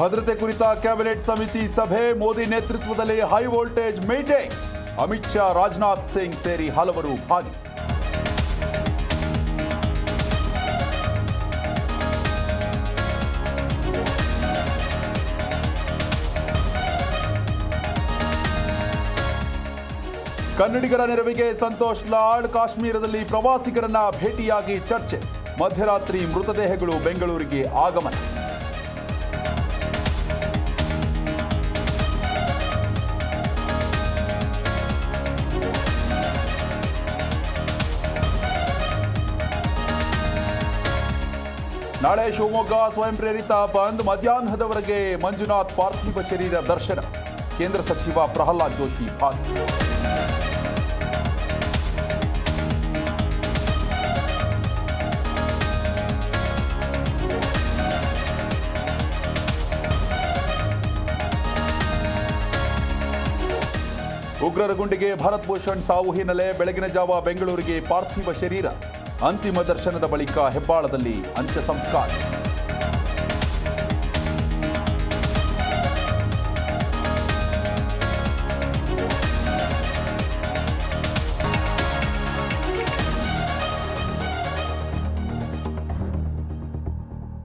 ಭದ್ರತೆ ಕುರಿತ ಕ್ಯಾಬಿನೆಟ್ ಸಮಿತಿ ಸಭೆ, ಮೋದಿ ನೇತೃತ್ವದಲ್ಲಿ high voltage meeting. Amit Shah, Rajnath Singh ಸೇರಿ ಹಲವರು ಭಾಗಿ. ಕನ್ನಡಿಗರ ನೆರವಿಗೆ ಸಂತೋಷ್ ಲಾಡ್, ಕಾಶ್ಮೀರದಲ್ಲಿ ಪ್ರವಾಸಿಗರನ್ನ ಭೇಟಿಯಾಗಿ ಚರ್ಚೆ. ಮಧ್ಯರಾತ್ರಿ ಮೃತದೇಹಗಳು ಬೆಂಗಳೂರಿಗೆ ಆಗಮನ. ನಾಳೆ ಶಿವಮೊಗ್ಗ ಸ್ವಯಂ ಪ್ರೇರಿತ ಬಂದ್, ಮಧ್ಯಾಹ್ನದವರೆಗೆ ಮಂಜುನಾಥ್ ಪಾರ್ಥಿವ ಶರೀರ ದರ್ಶನ. ಕೇಂದ್ರ ಸಚಿವ ಪ್ರಹ್ಲಾದ್ ಜೋಶಿ ಭಾಗಿ. ಉಗ್ರರ ಗುಂಡಿಗೆ ಭರತ್ ಭೂಷಣ್ ಸಾವು ಹಿನ್ನೆಲೆ ಬೆಳಗಿನ ಜಾವ ಬೆಂಗಳೂರಿಗೆ ಪಾರ್ಥಿವ ಶರೀರ. ಅಂತಿಮ ದರ್ಶನದ ಬಳಿಕ ಹೆಬ್ಬಾಳದಲ್ಲಿ ಅಂತ್ಯ ಸಂಸ್ಕಾರ.